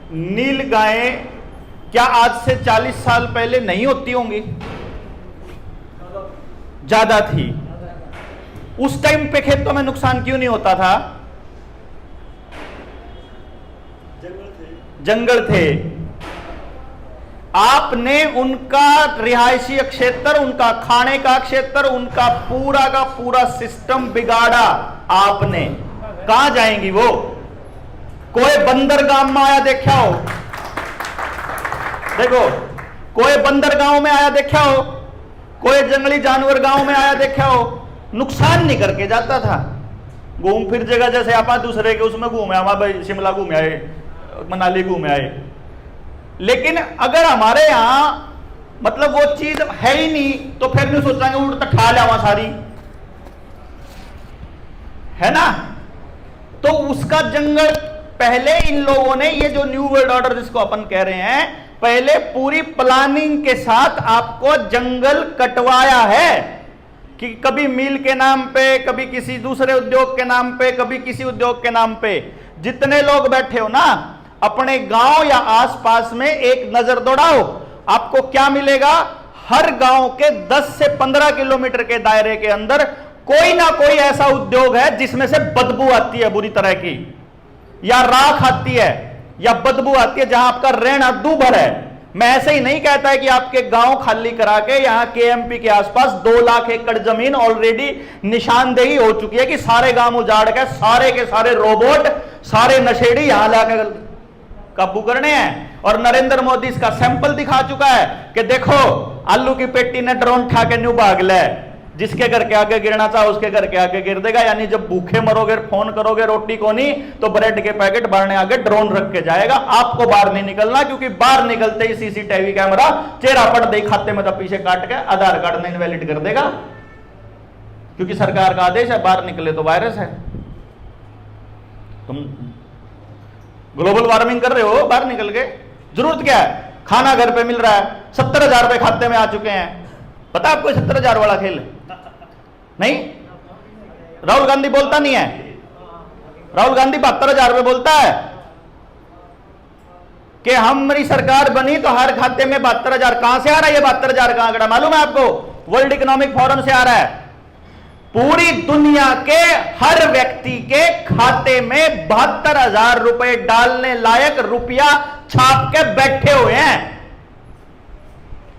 नील गायें क्या आज से 40 साल पहले नहीं होती होंगी? ज्यादा थी। उस टाइम पे खेतों में नुकसान क्यों नहीं होता था? जंगल थे। आपने उनका रिहायशी क्षेत्र, उनका खाने का क्षेत्र, उनका पूरा का पूरा सिस्टम बिगाड़ा आपने। कहां जाएंगी वो? कोई बंदरगाह में आया देखा हो? देखो, कोई बंदरगांव में आया देखा हो? कोई जंगली जानवर गांव में आया देखा हो? नुकसान नहीं करके जाता था। घूम फिर जगह, जैसे आप दूसरे के उसमें घूमे, हम भाई शिमला घूमे आए, मनाली घूमे आए। लेकिन अगर हमारे यहां मतलब वो चीज है ही नहीं, तो फिर नहीं सोचांगे उल्टा खा लिया सारी, है ना? तो उसका जंगल पहले इन लोगों ने, ये जो न्यू वर्ल्ड ऑर्डर जिसको अपन कह रहे हैं, पहले पूरी प्लानिंग के साथ आपको जंगल कटवाया है कि कभी मिल के नाम पे, कभी किसी दूसरे उद्योग के नाम पे, कभी किसी उद्योग के नाम पे। जितने लोग बैठे हो ना, अपने गांव या आसपास में एक नजर दौड़ाओ, आपको क्या मिलेगा? हर गांव के 10 से 15 किलोमीटर के दायरे के अंदर कोई ना कोई ऐसा उद्योग है जिसमें से बदबू आती है बुरी तरह की, या राख आती है, या बदबू आती है, जहां आपका रहना दूभर है। मैं ऐसे ही नहीं कहता है कि आपके गांव खाली करा के यहां केएमपी के आसपास 2 लाख एकड़ जमीन ऑलरेडी निशानदेही हो चुकी है कि सारे गांव उजाड़ के सारे के सारे रोबोट, सारे नशेड़ी यहां लाकर काबू करने हैं। और नरेंद्र मोदी इसका सैंपल दिखा चुका है कि देखो, आलू की पेटी ने ड्रोन खा के न्यू भाग ले, जिसके घर के आगे गिरना चाहो उसके घर के आगे गिर देगा। यानी जब भूखे मरोगे, फोन करोगे रोटी को नहीं, तो ब्रेड के पैकेट बाहर आगे ड्रोन रख के जाएगा। आपको बाहर नहीं निकलना, क्योंकि बाहर निकलते ही सीसीटीवी कैमरा चेहरा पड़ दे खाते में, तो पीछे काट के आधार कार्ड ने इनवैलिड कर देगा, क्योंकि सरकार का आदेश है बाहर निकले तो वायरस है। तुम ग्लोबल वार्मिंग कर रहे हो बाहर निकल के, जरूरत क्या है? खाना घर पे मिल रहा है, 70,000 रुपए खाते में आ चुके हैं। पता आपको 70,000 वाला खेल? नहीं, राहुल गांधी बोलता नहीं है। राहुल गांधी 72,000 रुपए बोलता है कि हमारी सरकार बनी तो हर खाते में 72,000। कहां से आ रहा है ये 72,000 का आंकड़ा? मालूम है आपको? वर्ल्ड इकोनॉमिक फोरम से आ रहा है। पूरी दुनिया के हर व्यक्ति के खाते में 72,000 रुपए डालने लायक रुपया छाप के बैठे हुए हैं,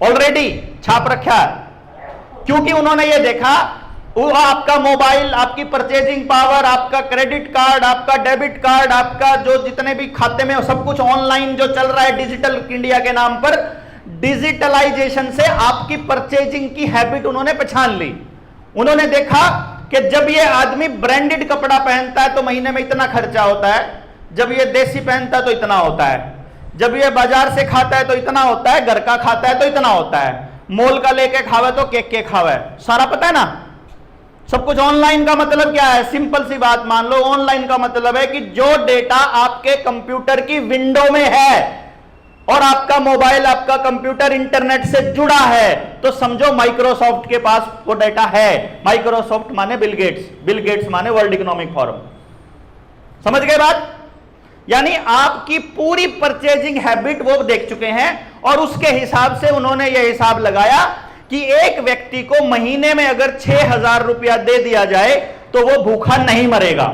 ऑलरेडी छाप रखा है। क्योंकि उन्होंने ये देखा, वो आपका मोबाइल, आपकी परचेजिंग पावर, आपका क्रेडिट कार्ड, आपका डेबिट कार्ड, आपका जो जितने भी खाते में सब कुछ ऑनलाइन जो चल रहा है डिजिटल इंडिया के नाम पर, डिजिटलाइजेशन से आपकी परचेजिंग की हैबिट उन्होंने पहचान ली। उन्होंने देखा कि जब ये आदमी ब्रांडेड कपड़ा पहनता है तो महीने में इतना खर्चा होता है, जब ये देसी पहनता है तो इतना होता है, जब ये बाजार से खाता है तो इतना होता है, घर का खाता है तो इतना होता है, मॉल का लेके खावे तो के खावे, सारा पता है ना। सब कुछ ऑनलाइन का मतलब क्या है? सिंपल सी बात मान लो, ऑनलाइन का मतलब है कि जो डेटा आपके कंप्यूटर की विंडो में है और आपका मोबाइल, आपका कंप्यूटर इंटरनेट से जुड़ा है, तो समझो माइक्रोसॉफ्ट के पास वो डेटा है। माइक्रोसॉफ्ट माने बिल गेट्स, बिल गेट्स माने वर्ल्ड इकोनॉमिक फोरम। समझ गए बात? यानी आपकी पूरी परचेजिंग हैबिट वो देख चुके हैं, और उसके हिसाब से उन्होंने ये हिसाब लगाया कि एक व्यक्ति को महीने में अगर 6,000 रुपया दे दिया जाए तो वो भूखा नहीं मरेगा।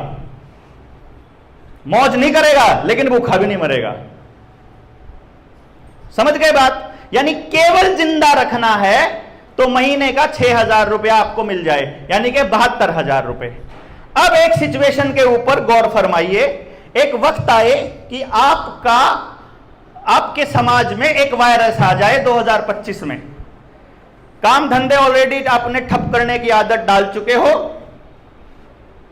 मौज नहीं करेगा लेकिन भूखा भी नहीं मरेगा। समझ गए बात? यानी केवल जिंदा रखना है तो महीने का 6,000 रुपया आपको मिल जाए, यानी कि 72,000 रुपए। अब एक सिचुएशन के ऊपर गौर फरमाइए। एक वक्त आए कि आपके समाज में एक वायरस आ जाए 2025 में। काम धंधे ऑलरेडी आपने ठप करने की आदत डाल चुके हो,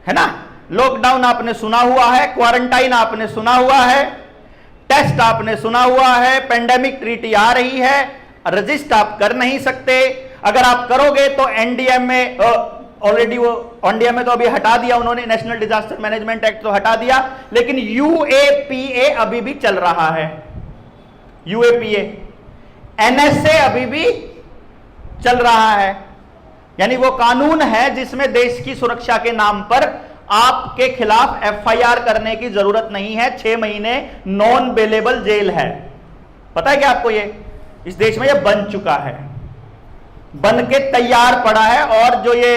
है ना? लॉकडाउन आपने सुना हुआ है, क्वारंटाइन आपने सुना हुआ है, टेस्ट आपने सुना हुआ है, पेंडेमिक ट्रीटी आ रही है, रजिस्ट आप कर नहीं सकते। अगर आप करोगे तो एनडीएम में ऑलरेडी वो एनडीएम में तो अभी हटा दिया उन्होंने, नेशनल डिजास्टर मैनेजमेंट एक्ट तो हटा दिया, लेकिन यूएपीए अभी भी चल रहा है। यूएपीए, एनएसए अभी भी चल रहा है। यानी वो कानून है जिसमें देश की सुरक्षा के नाम पर आपके खिलाफ एफआईआर करने की जरूरत नहीं है। 6 महीने नॉन बेलेबल जेल है। पता है क्या आपको? ये इस देश में ये बन चुका है, बन के तैयार पड़ा है। और जो ये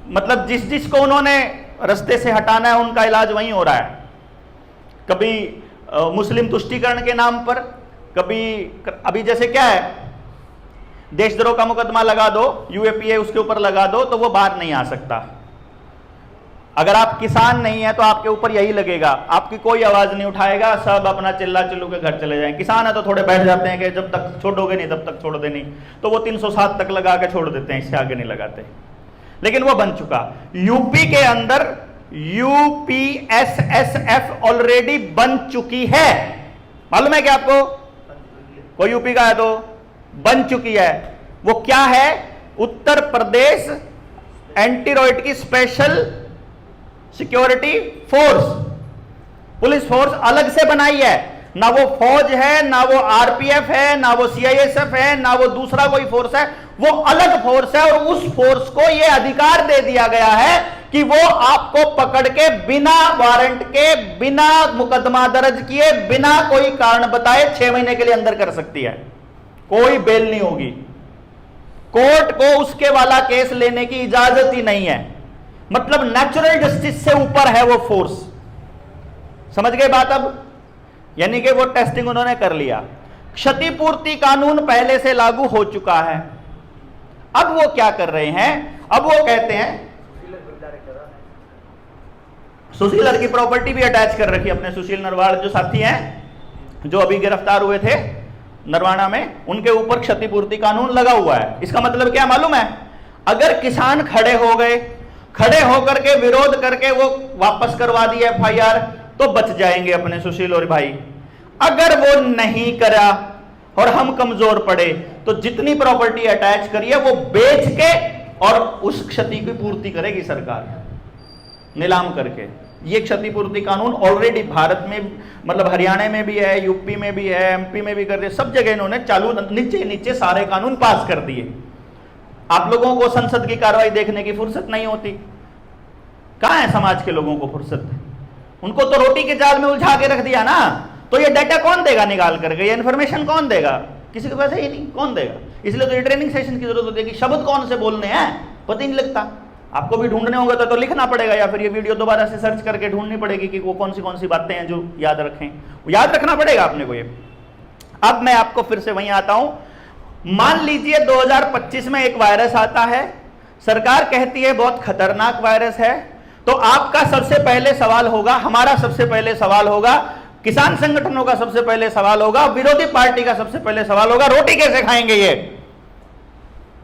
मतलब जिसको उन्होंने रास्ते से हटाना है उनका इलाज वहीं हो रहा है। कभी मुस्लिम तुष्टीकरण के नाम पर, कभी अभी जैसे क्या है, देशद्रोह का मुकदमा लगा दो, यूएपीए उसके ऊपर लगा दो तो वो बाहर नहीं आ सकता। अगर आप किसान नहीं है तो आपके ऊपर यही लगेगा, आपकी कोई आवाज नहीं उठाएगा, सब अपना चिल्ला चिल्लू के घर चले जाएंगे। किसान है तो थोड़े बैठ जाते हैं कि जब तक छोड़ोगे नहीं तब तक छोड़ दे नहीं, तो वो 307 तक लगा के छोड़ देते हैं, इससे आगे नहीं लगाते। लेकिन वो बन चुका। यूपी के अंदर यूपीएसएसएफ ऑलरेडी बन चुकी है। मालूम है क्या आपको? कोई यूपी का है तो बन चुकी है। वो क्या है? उत्तर प्रदेश एंटी रॉयट की special security force, police force अलग से बनाई है। ना वो फौज है, ना वो आरपीएफ है, ना वो सीआईएसएफ है, ना वो दूसरा कोई फोर्स है, वो अलग फोर्स है। और उस फोर्स को यह अधिकार दे दिया गया है कि वो आपको पकड़ के बिना वारंट के, बिना मुकदमा दर्ज किए, बिना कोई कारण बताए 6 महीने के लिए अंदर कर सकती है। कोई बेल नहीं होगी, कोर्ट को उसके वाला केस लेने की इजाजत ही नहीं है। मतलब नेचुरल जस्टिस से ऊपर है वो फोर्स। समझ गए बात? अब यानी कि वो टेस्टिंग उन्होंने कर लिया। क्षतिपूर्ति कानून पहले से लागू हो चुका है। अब वो क्या कर रहे हैं? अब वो कहते हैं सुशीलर की प्रॉपर्टी भी अटैच कर रखी अपने। सुशील नरवाल जो साथी हैं, जो अभी गिरफ्तार हुए थे नरवाना में, उनके ऊपर क्षतिपूर्ति कानून लगा हुआ है। इसका मतलब क्या मालूम है? अगर किसान खड़े हो गए, खड़े होकर के विरोध करके वो वापस करवा दी एफआईआर, तो बच जाएंगे अपने सुशील और भाई। अगर वो नहीं करा और हम कमजोर पड़े तो जितनी प्रॉपर्टी अटैच करिए वो बेच के और उस क्षति की पूर्ति करेगी सरकार, नीलाम करके। ये क्षतिपूर्ति कानून ऑलरेडी भारत में, मतलब हरियाणा में भी है, यूपी में भी है, एमपी में भी कर दिए, सब जगह इन्होंने चालू, नीचे नीचे सारे कानून पास कर दिए। आप लोगों को संसद की कार्रवाई देखने की फुर्सत नहीं होती। कहां है समाज के लोगों को फुर्सत? उनको तो रोटी के जाल में उलझा के रख दिया ना। तो ये डाटा कौन देगा निकाल करके? ये इन्फॉर्मेशन कौन देगा? किसी के पास है ही नहीं, कौन देगा? इसलिए तो ये ट्रेनिंग सेशन की जरूरत होती है कि शब्द कौन से बोलने हैं, पता ही नहीं लगता। आपको भी ढूंढने होंगे तो लिखना पड़ेगा, या फिर ये वीडियो दोबारा से सर्च करके ढूंढनी पड़ेगी कि वो कौन सी बातें हैं जो याद रखें, याद रखना पड़ेगा आपने को ये। अब मैं आपको फिर से वहीं आता हूं। मान लीजिए 2025 में एक वायरस आता है, सरकार कहती है बहुत खतरनाक वायरस है, तो आपका सबसे पहले सवाल होगा, हमारा सबसे पहले सवाल होगा, किसान संगठनों का सबसे पहले सवाल होगा, विरोधी पार्टी का सबसे पहले सवाल होगा, रोटी कैसे खाएंगे? ये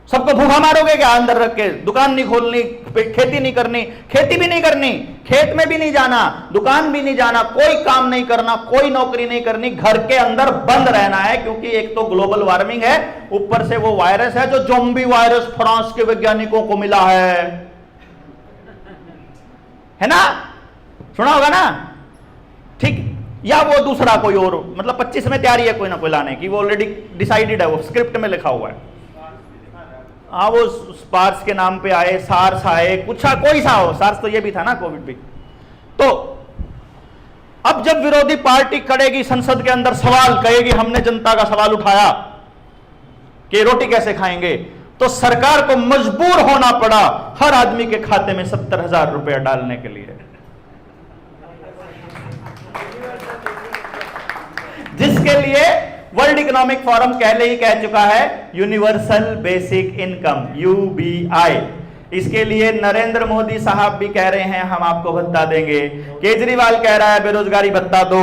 सबको भूखा मारोगे क्या अंदर रख के? दुकान नहीं खोलनी, खेती नहीं करनी, खेती भी नहीं करनी, खेत में भी नहीं जाना, दुकान भी नहीं जाना, कोई काम नहीं करना, कोई नौकरी नहीं करनी, घर के अंदर बंद रहना है। क्योंकि एक तो ग्लोबल वार्मिंग है, ऊपर से वो वायरस है जो ज़ॉम्बी वायरस फ्रांस के वैज्ञानिकों को मिला है ना? सुना होगा ना? ठीक, या वो दूसरा कोई और, मतलब 25 में तैयारी है कोई ना कोई लाने की, वो ऑलरेडी डिसाइडेड है, वो स्क्रिप्ट में लिखा हुआ है। हाँ, वो स्पार्स के नाम पे आए, सार्स आए, कुछ कोई सा हो, सार्स तो ये भी था ना, कोविड भी। तो अब जब विरोधी पार्टी करेगी संसद के अंदर सवाल, कहेगी हमने जनता का सवाल उठाया कि रोटी कैसे खाएंगे, तो सरकार को मजबूर होना पड़ा हर आदमी के खाते में 70,000 रुपया डालने के लिए, जिसके लिए वर्ल्ड इकोनॉमिक फोरम पहले ही कह चुका है यूनिवर्सल बेसिक इनकम, यूबीआई। इसके लिए नरेंद्र मोदी साहब भी कह रहे हैं हम आपको भत्ता देंगे, केजरीवाल कह रहा है बेरोजगारी भत्ता दो,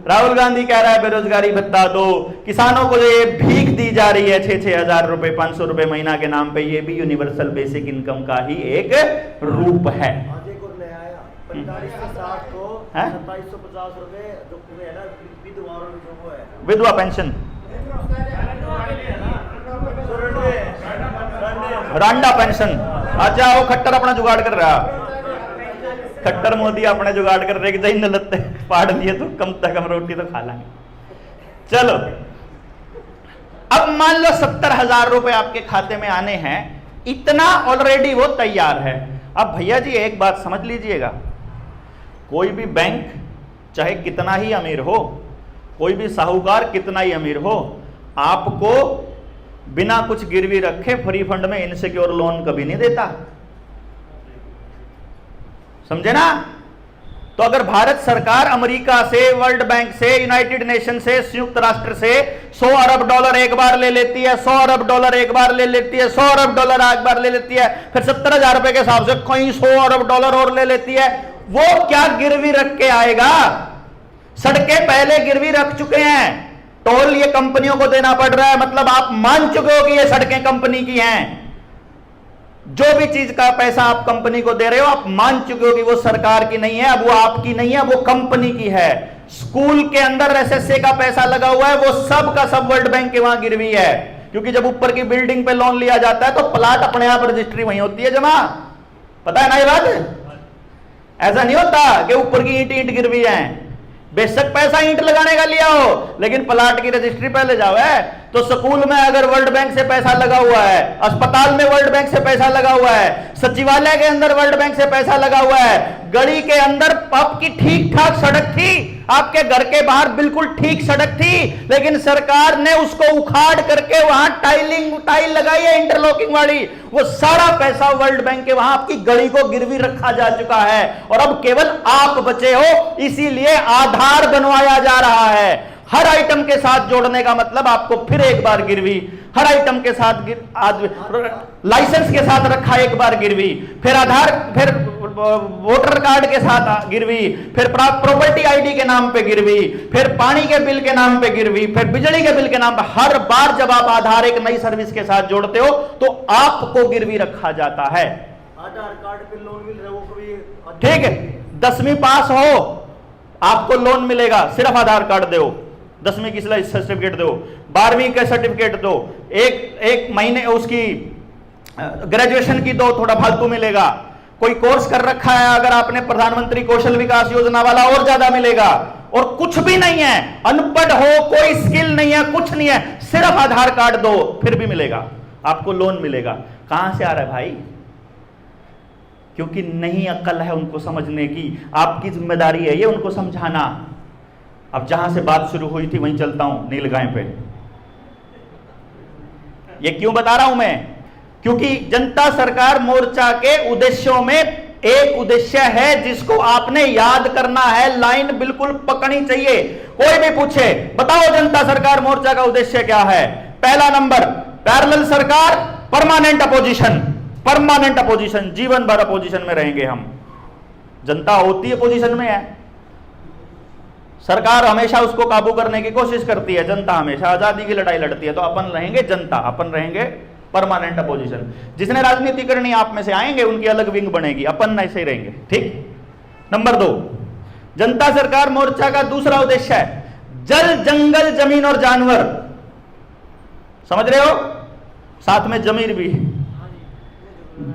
राहुल गांधी कह रहा है बेरोजगारी भत्ता दो, किसानों को ये भीख दी जा रही है 6-6 हजार रुपए, 500 रुपए महीना के नाम पे, ये भी यूनिवर्सल बेसिक इनकम का ही एक रूप है। 45 से 60 को 2750 रुपए जो है ना विधवा पेंशन, रांडा पेंशन। अच्छा, वो खट्टर अपना जुगाड़ कर रहा, खट्टर मोदी अपने जुगाड़ कर रहे कि दही नलते फाड़ लिए तो कम से कम रोटी तो खा लेंगे। चलो, अब मान लो 70,000 रुपए आपके खाते में आने हैं, इतना ऑलरेडी वो तैयार है। अब भैया जी एक बात समझ लीजिएगा, कोई भी बैंक चाहे कितना ही अमीर हो, कोई भी साहूकार कितना ही अमीर हो, आपको बिना कुछ गिरवी रखे फ्री फंड में इनसिक्योर लोन कभी नहीं देता, समझे ना। तो अगर भारत सरकार अमेरिका से, वर्ल्ड बैंक से, यूनाइटेड नेशन से, संयुक्त राष्ट्र से 100 अरब डॉलर एक बार ले लेती है, 100 अरब डॉलर एक बार ले लेती है, 100 अरब डॉलर एक बार ले लेती है, फिर 70,000 रुपए के हिसाब से कहीं 100 अरब डॉलर और ले लेती है, वो क्या गिरवी रख के आएगा? सड़कें पहले गिरवी रख चुके हैं, टोल ये कंपनियों को देना पड़ रहा है, मतलब आप मान चुके हो कि ये सड़कें कंपनी की हैं। जो भी चीज का पैसा आप कंपनी को दे रहे हो, आप मान चुके हो कि वो सरकार की नहीं है, अब वो आपकी नहीं है, वो कंपनी की है। स्कूल के अंदर एसएसए का पैसा लगा हुआ है, वो सब का सब वर्ल्ड बैंक के वहां गिरवी है, क्योंकि जब ऊपर की बिल्डिंग पे लोन लिया जाता है तो प्लाट अपने आप रजिस्ट्री वहीं होती है जमा, पता है ना ये बात? ऐसा नहीं होता कि ऊपर की ईंट ईंट गिरवी है, बेशक पैसा ईंट लगाने का लिया हो, लेकिन प्लाट की रजिस्ट्री पहले जाओ है। तो स्कूल में अगर वर्ल्ड बैंक से पैसा लगा हुआ है, अस्पताल में वर्ल्ड बैंक से पैसा लगा हुआ है, सचिवालय के अंदर वर्ल्ड बैंक से पैसा लगा हुआ है, गली के अंदर आपकी ठीक ठाक सड़क थी, आपके घर के बाहर बिल्कुल ठीक सड़क थी, लेकिन सरकार ने उसको उखाड़ करके वहां टाइल लगाई है इंटरलॉकिंग वाली, वो सारा पैसा वर्ल्ड बैंक के वहां आपकी गली को गिरवी रखा जा चुका है, और अब केवल आप बचे हो, इसीलिए आधार बनवाया जा रहा है। हर आइटम के साथ जोड़ने का मतलब आपको फिर एक बार गिरवी, हर आइटम के साथ लाइसेंस के साथ रखा एक बार गिरवी, फिर आधार, फिर वोटर कार्ड के साथ गिरवी, फिर प्रॉपर्टी आईडी के नाम पे गिरवी, फिर पानी के बिल के नाम पे गिरवी, फिर बिजली के बिल के नाम पे। हर बार जब आप आधार एक नई सर्विस के साथ जोड़ते हो तो आपको गिरवी रखा जाता है। आधार कार्ड पे लोन मिल रहा है, वो कभी ठीक है, 10वीं पास हो आपको लोन मिलेगा, सिर्फ आधार कार्ड दो, 10वीं की सर्टिफिकेट दो, 12वीं का सर्टिफिकेट दो, एक महीने उसकी ग्रेजुएशन की दो, थोड़ा फालतू मिलेगा। कोई कोर्स कर रखा है अगर आपने प्रधानमंत्री कौशल विकास योजना वाला, और ज्यादा मिलेगा। और कुछ भी नहीं है, अनपढ़ हो, कोई स्किल नहीं है, कुछ नहीं है, सिर्फ आधार कार्ड दो, फिर भी मिलेगा, आपको लोन मिलेगा। कहां से आ रहा है भाई? क्योंकि नहीं अक्ल है उनको समझने की, आपकी जिम्मेदारी है ये उनको समझाना। अब जहां से बात शुरू हुई थी वहीं चलता हूं, नीलगाय पे। ये क्यों बता रहा हूं मैं? क्योंकि जनता सरकार मोर्चा के उद्देश्यों में एक उद्देश्य है जिसको आपने याद करना है, लाइन बिल्कुल पकड़नी चाहिए। कोई भी पूछे बताओ जनता सरकार मोर्चा का उद्देश्य क्या है? पहला नंबर, पैरेलल सरकार, परमानेंट अपोजिशन। परमानेंट अपोजिशन, जीवन भर अपोजिशन में रहेंगे हम। जनता होती है अपोजिशन में है, सरकार हमेशा उसको काबू करने की कोशिश करती है, जनता हमेशा आजादी की लड़ाई लड़ती है। तो अपन रहेंगे जनता, अपन रहेंगे परमानेंट अपोजिशन। जिसने राजनीति करनी आप में से आएंगे, उनकी अलग विंग बनेगी, अपन ऐसे ही रहेंगे। ठीक। नंबर 2, जनता सरकार मोर्चा का दूसरा उद्देश्य है जल, जंगल, जमीन और जानवर। समझ रहे हो? साथ में जमीन भी।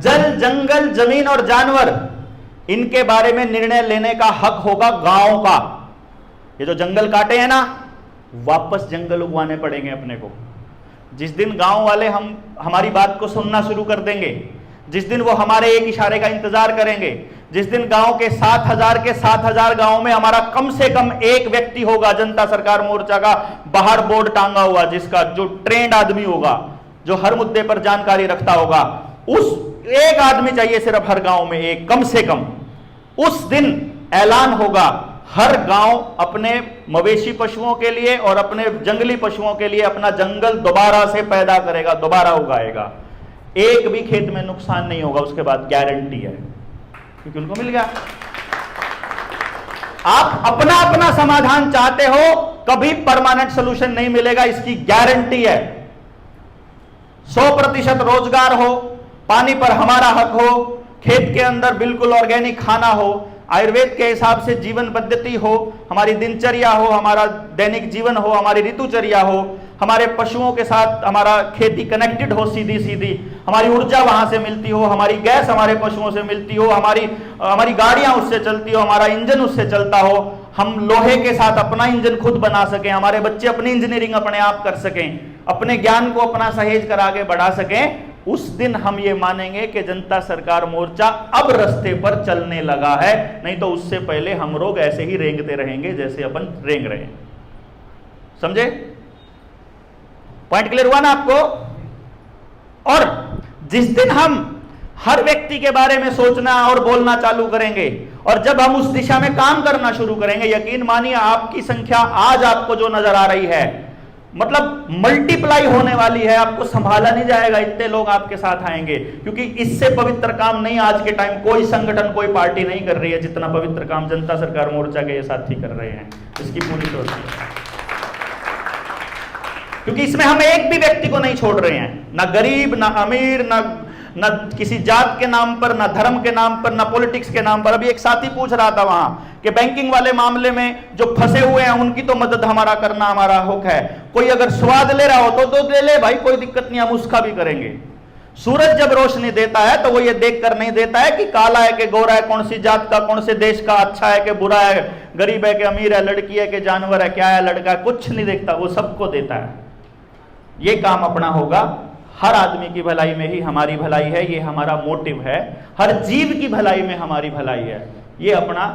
जल, जंगल, जमीन और जानवर, इनके बारे में निर्णय लेने का हक होगा गांव का। ये जो जंगल काटे हैं ना, वापस जंगल उगवाने पड़ेंगे अपने को। जिस दिन गांव वाले हमारी बात को सुनना शुरू कर देंगे, जिस दिन वो हमारे एक इशारे का इंतजार करेंगे, जिस दिन गांव के 7,000 गांव में हमारा कम से कम एक व्यक्ति होगा जनता सरकार मोर्चा का बाहर बोर्ड टांगा हुआ, जिसका जो ट्रेंड आदमी होगा, जो हर मुद्दे पर जानकारी रखता होगा, उस एक आदमी चाहिए सिर्फ हर गांव में, एक कम से कम। उस दिन ऐलान होगा, हर गांव अपने मवेशी पशुओं के लिए और अपने जंगली पशुओं के लिए अपना जंगल दोबारा से पैदा करेगा, दोबारा उगाएगा। एक भी खेत में नुकसान नहीं होगा उसके बाद, गारंटी है, क्योंकि उनको मिल गया। आप अपना अपना समाधान चाहते हो, कभी परमानेंट सोल्यूशन नहीं मिलेगा, इसकी गारंटी है। 100% रोजगार हो, पानी पर हमारा हक हो, खेत के अंदर बिल्कुल ऑर्गेनिक खाना हो, आयुर्वेद के हिसाब से जीवन पद्धति हो, हमारी दिनचर्या हो, हमारा दैनिक जीवन हो, हमारी ऋतुचर्या हो, हमारे पशुओं के साथ हमारा खेती कनेक्टेड हो, सीधी सीधी हमारी ऊर्जा वहां से मिलती हो, हमारी गैस हमारे पशुओं से मिलती हो, हमारी गाड़ियां उससे चलती हो, हमारा इंजन उससे चलता हो, हम लोहे के साथ अपना इंजन खुद बना सकें, हमारे बच्चे अपनी इंजीनियरिंग अपने आप कर सकें, अपने ज्ञान को अपना सहेज कर आगे बढ़ा सकें। उस दिन हम ये मानेंगे कि जनता सरकार मोर्चा अब रास्ते पर चलने लगा है, नहीं तो उससे पहले हम लोग ऐसे ही रेंगते रहेंगे जैसे अपन रेंग रहे हैं। समझे? पॉइंट क्लियर हुआ ना आपको? और जिस दिन हम हर व्यक्ति के बारे में सोचना और बोलना चालू करेंगे और जब हम उस दिशा में काम करना शुरू करेंगे, यकीन मानिए आपकी संख्या आज आपको जो नजर आ रही है मतलब मल्टीप्लाई होने वाली है, आपको संभाला नहीं जाएगा, इतने लोग आपके साथ आएंगे। क्योंकि इससे पवित्र काम नहीं आज के टाइम कोई संगठन कोई पार्टी नहीं कर रही है जितना पवित्र काम जनता सरकार मोर्चा के ये साथी कर रहे हैं। इसकी पूरी सोच है, क्योंकि इसमें हम एक भी व्यक्ति को नहीं छोड़ रहे हैं, ना गरीब ना अमीर ना किसी जात के नाम पर, ना धर्म के नाम पर, ना पॉलिटिक्स के नाम पर। अभी एक साथी पूछ रहा था वहां कि बैंकिंग वाले मामले में जो फंसे हुए हैं उनकी तो मदद हमारा करना हमारा हक है, कोई अगर स्वाद ले रहा हो तो दे ले भाई, कोई दिक्कत नहीं, हम उसका भी करेंगे। सूरज जब रोशनी देता है तो वो ये देखकर नहीं देता है कि काला है कि गोरा है, कौन सी जात का कौन से देश का, अच्छा है कि बुरा है, गरीब है कि अमीर है, लड़की है कि जानवर है, क्या है लड़का है, कुछ नहीं देखता, वो सबको देता है। ये काम अपना होगा, हर आदमी की भलाई में ही हमारी भलाई है, ये हमारा मोटिव है, हर जीव की भलाई में हमारी भलाई है, ये अपना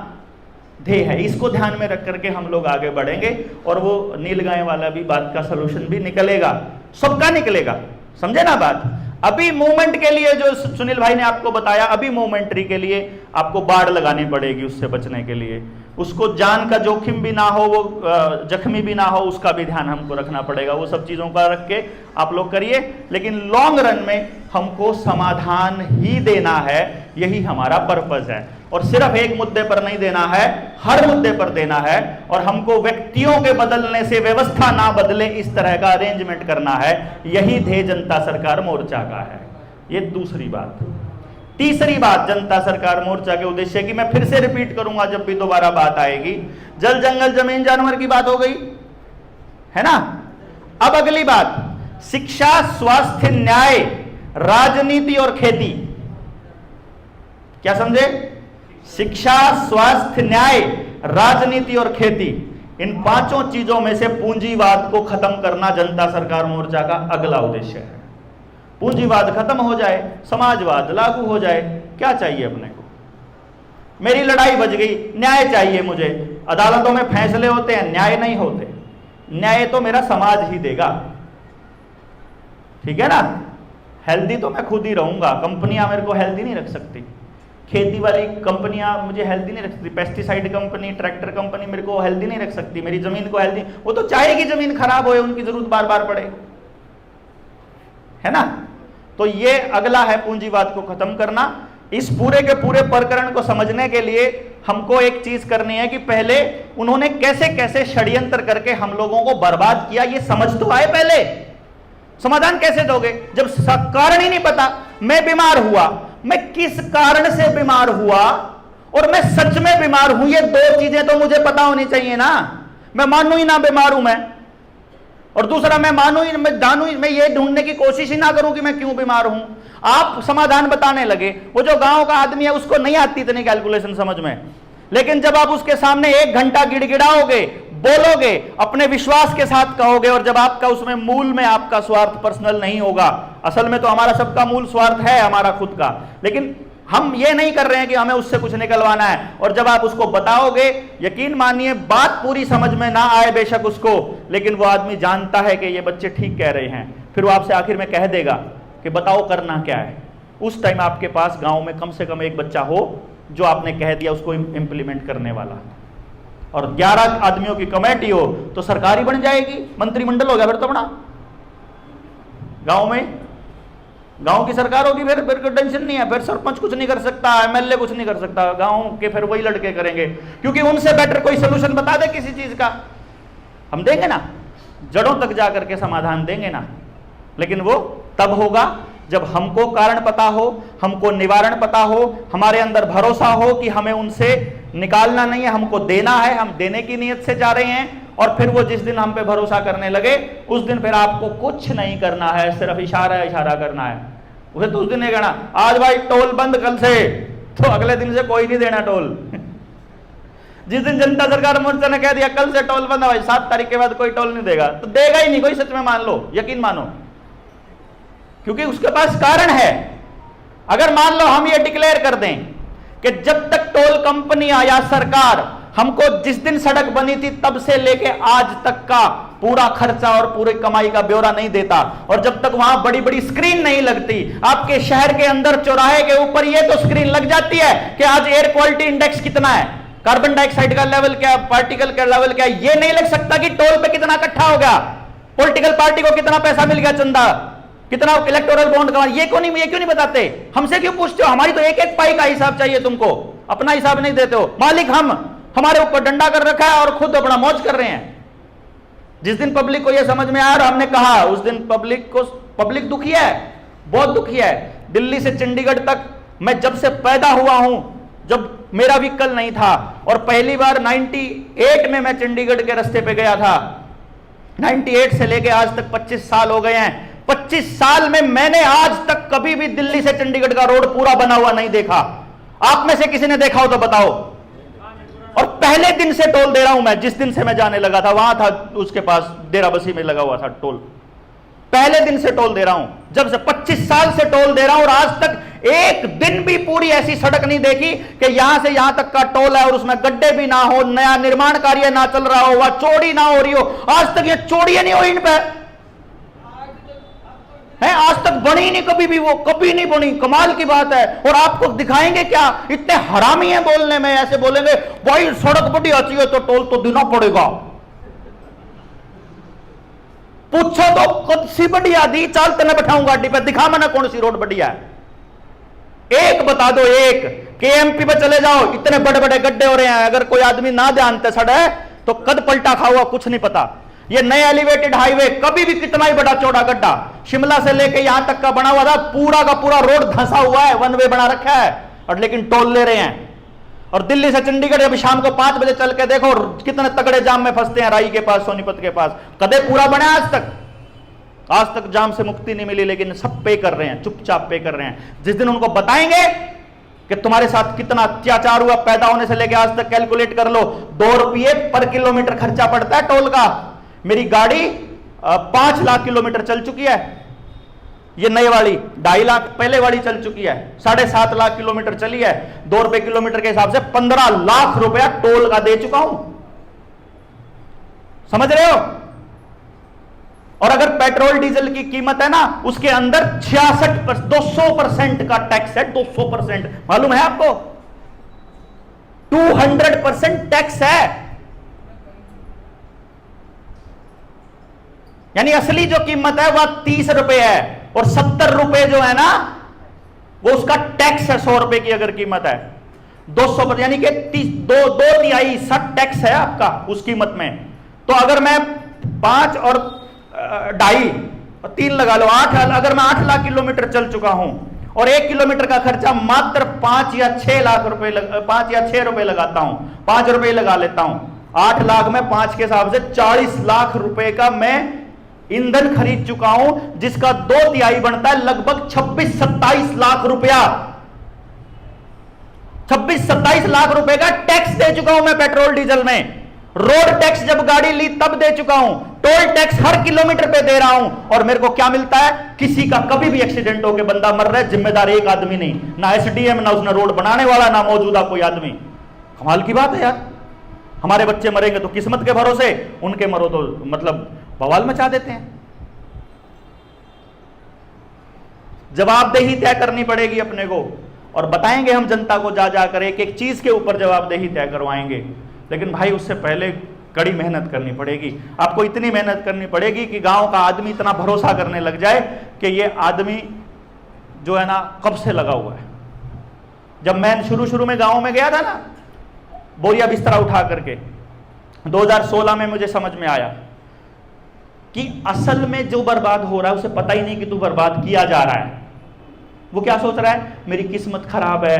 ध्येय है। इसको ध्यान में रख करके हम लोग आगे बढ़ेंगे और वो नील गाय वाला भी बात का सलूशन भी निकलेगा, सबका निकलेगा। समझे ना बात? अभी मूवमेंट के लिए जो सुनील भाई ने आपको बताया, अभी मोमेंट्री के लिए आपको बाड़ लगानी पड़ेगी, उससे बचने के लिए उसको जान का जोखिम भी ना हो, वो जख्मी भी ना हो, उसका भी ध्यान हमको रखना पड़ेगा। वो सब चीजों का रख के आप लोग करिए, लेकिन लॉन्ग रन में हमको समाधान ही देना है, यही हमारा पर्पस है। और सिर्फ एक मुद्दे पर नहीं देना है, हर मुद्दे पर देना है। और हमको व्यक्तियों के बदलने से व्यवस्था ना बदले, इस तरह का अरेंजमेंट करना है, यही ध्येय जनता सरकार मोर्चा का है। ये दूसरी बात। तीसरी बात जनता सरकार मोर्चा के उद्देश्य की मैं फिर से रिपीट करूंगा जब भी दोबारा बात आएगी, जल जंगल जमीन जानवर की बात हो गई है ना। अब अगली बात, शिक्षा स्वास्थ्य न्याय राजनीति और खेती। क्या समझे? शिक्षा स्वास्थ्य न्याय राजनीति और खेती, इन पांचों चीजों में से पूंजीवाद को खत्म करना जनता सरकार मोर्चा का अगला उद्देश्य है। पूंजीवाद खत्म हो जाए, समाजवाद लागू हो जाए, क्या चाहिए अपने को? मेरी लड़ाई बच गई, न्याय चाहिए मुझे। अदालतों में फैसले होते हैं, न्याय नहीं होते। न्याय तो मेरा समाज ही देगा, ठीक है ना। हेल्दी तो मैं खुद ही रहूंगा, कंपनियां मेरे को हेल्दी नहीं रख सकती, खेती वाली कंपनियां मुझे हेल्दी नहीं रख सकती, पेस्टिसाइड कंपनी, ट्रैक्टर कंपनी मेरे को हेल्दी नहीं रख सकती, मेरी जमीन को हेल्दी, वो तो चाहेगी जमीन खराब हो, उनकी जरूरत बार बार पड़े, है ना। तो ये अगला है पूंजीवाद को खत्म करना। इस पूरे के पूरे प्रकरण को समझने के लिए हमको एक चीज करनी है कि पहले उन्होंने कैसे कैसे षड्यंत्र करके हम लोगों को बर्बाद किया, ये समझ तो आए। पहले समाधान कैसे दोगे जब कारण ही नहीं पता? मैं बीमार हुआ, मैं किस कारण से बीमार हुआ और मैं सच में बीमार हूं, ये दो चीजें तो मुझे पता होनी चाहिए ना। मैं मानू ही ना बीमार हूं मैं, और दूसरा मैं मानू ही, मैं जानू ही, मैं ये ढूंढने की कोशिश ही ना करूं कि मैं क्यों बीमार हूं। आप समाधान बताने लगे, वो जो गांव का आदमी है उसको नहीं आती इतनी कैलकुलेशन समझ में, लेकिन जब आप उसके सामने 1 घंटा गिड़गिड़ाओगे, बोलोगे, अपने विश्वास के साथ कहोगे, और जब आपका उसमें मूल में आपका स्वार्थ पर्सनल नहीं होगा, असल में तो हमारा सबका मूल स्वार्थ है हमारा खुद का, लेकिन हम ये नहीं कर रहे हैं कि हमें उससे कुछ निकलवाना है। और जब आप उसको बताओगे, यकीन मानिए बात पूरी समझ में ना आए बेशक उसको, लेकिन वो आदमी जानता है कि ये बच्चे ठीक कह रहे हैं, फिर वो आपसे आखिर में कह देगा कि बताओ करना क्या है। उस टाइम आपके पास गांव में कम से कम एक बच्चा हो जो आपने कह दिया उसको इम्प्लीमेंट करने वाला, और 11 आदमियों की कमेटी हो तो सरकार ही बन जाएगी, मंत्रिमंडल हो गया फिर तो अपना गांव में, गांव की सरकार होगी, फिर कोई टेंशन नहीं है, फिर सरपंच कुछ नहीं कर सकता, एमएलए कुछ नहीं कर सकता, गांव के फिर वही लड़के करेंगे, क्योंकि उनसे बेटर कोई सोल्यूशन बता दे किसी चीज का, हम देंगे ना, जड़ों तक जाकर के समाधान देंगे ना। लेकिन वो तब होगा जब हमको कारण पता हो, हमको निवारण पता हो, हमारे अंदर भरोसा हो कि हमें उनसे निकालना नहीं है, हमको देना है, हम देने की नीयत से जा रहे हैं। और फिर वो जिस दिन हम पे भरोसा करने लगे, उस दिन फिर आपको कुछ नहीं करना है, सिर्फ इशारा करना है। उसे तो उस दिन नहीं कहना आज भाई टोल बंद, कल से तो अगले दिन से कोई नहीं देना टोल। जिस दिन जनता सरकार मोर्चा ने कह दिया कल से टोल बंद है भाई, 7 तारीख के बाद कोई टोल नहीं देगा, तो देगा ही नहीं कोई, सच में मान लो, यकीन मानो। क्योंकि उसके पास कारण है। अगर मान लो हम ये डिक्लेयर कर दें कि जब तक टोल कंपनियां या सरकार हमको जिस दिन सड़क बनी थी तब से लेके आज तक का पूरा खर्चा और पूरी कमाई का ब्यौरा नहीं देता, और जब तक वहां बड़ी बड़ी स्क्रीन नहीं लगती, आपके शहर के अंदर चौराहे के ऊपर ये तो स्क्रीन लग जाती है कि आज एयर क्वालिटी इंडेक्स कितना है, कार्बन डाइऑक्साइड का लेवल क्या, पार्टिकल का लेवल क्या, ये नहीं लग सकता कि टोल पे कितना इकट्ठा हो गया, पॉलिटिकल पार्टी को कितना पैसा मिल गया, चंदा कितना, इलेक्टोरल बॉन्ड का, ये क्यों नहीं बताते? हमसे क्यों पूछते हो? हमारी तो एक एक पाई का हिसाब चाहिए तुमको, अपना हिसाब नहीं देते हो। मालिक हमारे ऊपर डंडा कर रखा है और खुद अपना मौज कर रहे हैं। जिस दिन पब्लिक को यह समझ में आया और हमने कहा, उस दिन पब्लिक दुखी है, बहुत दुखी है। दिल्ली से चंडीगढ़ तक मैं जब से पैदा हुआ हूं, जब मेरा व्हीकल नहीं था, और पहली बार 98 में मैं चंडीगढ़ के रास्ते पे गया था। 98 से लेके आज तक 25 साल हो गए हैं। 25 साल में मैंने आज तक कभी भी दिल्ली से चंडीगढ़ का रोड पूरा बना हुआ नहीं देखा। आप में से किसी ने देखा हो तो बताओ। और पहले दिन से टोल दे रहा हूं मैं, जिस दिन से मैं जाने लगा था, वहां था उसके पास डेराबस्सी में लगा हुआ था टोल, पहले दिन से टोल दे रहा हूं, जब से 25 साल से टोल दे रहा हूं, और आज तक एक दिन भी पूरी ऐसी सड़क नहीं देखी कि यहां से यहां तक का टोल है और उसमें गड्ढे भी ना हो, नया निर्माण कार्य ना चल रहा हो, वह चौड़ी ना हो रही हो। आज तक ये चौड़ी नहीं हुई इन पे है, आज तक बनी नहीं कभी भी, वो कभी नहीं बनी। कमाल की बात है। और आपको दिखाएंगे क्या, इतने हरामी हैं बोलने में, ऐसे बोलेंगे भाई सड़क बढ़िया चाहिए तो टोल तो देना पड़ेगा। पूछो तो कौन सी बढ़िया दी, चल तेने बैठाऊं गाड़ी पे, दिखा मैंने कौन सी रोड बढ़िया है, एक बता दो। एक केएमपी पे चले जाओ, इतने बड़े बड़े गड्ढे हो रहे हैं, अगर कोई आदमी ना जानते सड़े तो कद पलटा खा हुआ कुछ नहीं पता। ये नए एलिवेटेड हाईवे, कभी भी कितना ही बड़ा चौड़ा गड्ढा, शिमला से लेके यहां तक का बना हुआ था, पूरा का पूरा रोड धंसा हुआ है, वन वे बना रखा है, और लेकिन टोल ले रहे हैं। और दिल्ली से चंडीगढ़ अभी शाम को 5 बजे चल के देखो कितने तगड़े जाम में फंसते हैं, राई के पास, सोनीपत के पास। कदे पूरा बना आज तक जाम से मुक्ति नहीं मिली, लेकिन सब पे कर रहे हैं, चुपचाप पे कर रहे हैं। जिस दिन उनको बताएंगे कि तुम्हारे साथ कितना अत्याचार हुआ, पैदा होने से लेकर आज तक कैलकुलेट कर लो, 2 रुपये पर किलोमीटर खर्चा पड़ता है टोल का। मेरी गाड़ी 5 लाख किलोमीटर चल चुकी है, ये नई वाली 2.5 लाख, पहले वाली चल चुकी है, 7.5 लाख किलोमीटर चली है। 2 रुपए किलोमीटर के हिसाब से 15 लाख रुपया टोल का दे चुका हूं, समझ रहे हो? और अगर पेट्रोल डीजल की कीमत है ना, उसके अंदर 200% का टैक्स है, 200%, मालूम है आपको? 200% टैक्स है। यानी असली जो कीमत है वह 30 रुपए है, और 70 रुपए जो है ना वो उसका टैक्स है। 100 रुपए की अगर कीमत है, 200 यानी कि 2 तिहाई 60 टैक्स है आपका उस कीमत में। तो अगर मैं 5 और 2.5 और 3 लगा लो 8, अगर मैं 8 लाख किलोमीटर चल चुका हूं और 1 किलोमीटर का खर्चा मात्र 5 या 6 लाख रुपए 5 या 6 रुपए लगाता हूं, 5 रुपए लगा लेता हूं, 8 लाख में 5 के हिसाब से 40 लाख रुपए का मैं ईंधन खरीद चुका हूं, जिसका 2 तिहाई बनता है लगभग 26-27 लाख रुपया। 26-27 लाख रुपए का टैक्स दे चुका हूं मैं पेट्रोल डीजल में। रोड टैक्स जब गाड़ी ली तब दे चुका हूं, टोल टैक्स हर किलोमीटर पे दे रहा हूं, और मेरे को क्या मिलता है? किसी का कभी भी एक्सीडेंट होकर बंदा मर रहा है, जिम्मेदार एक आदमी नहीं, ना एसडीएम, ना उसने रोड बनाने वाला, ना मौजूदा कोई आदमी। कमाल की बात है यार। हमारे बच्चे मरेंगे तो किस्मत के भरोसे, उनके मरो तो मतलब बवाल मचा देते हैं। जवाबदेही तय करनी पड़ेगी अपने को, और बताएंगे हम जनता को, जा जाकर एक एक चीज के ऊपर जवाबदेही तय करवाएंगे। लेकिन भाई उससे पहले कड़ी मेहनत करनी पड़ेगी। आपको इतनी मेहनत करनी पड़ेगी कि गांव का आदमी इतना भरोसा करने लग जाए कि ये आदमी जो है ना कब से लगा हुआ है। जब मैं शुरू में गांव में गया था ना, बोरिया बिस्तरा उठा करके, 2016 में मुझे समझ में आया कि असल में जो बर्बाद हो रहा है उसे पता ही नहीं कि तू बर्बाद किया जा रहा है। वो क्या सोच रहा है? मेरी किस्मत खराब है,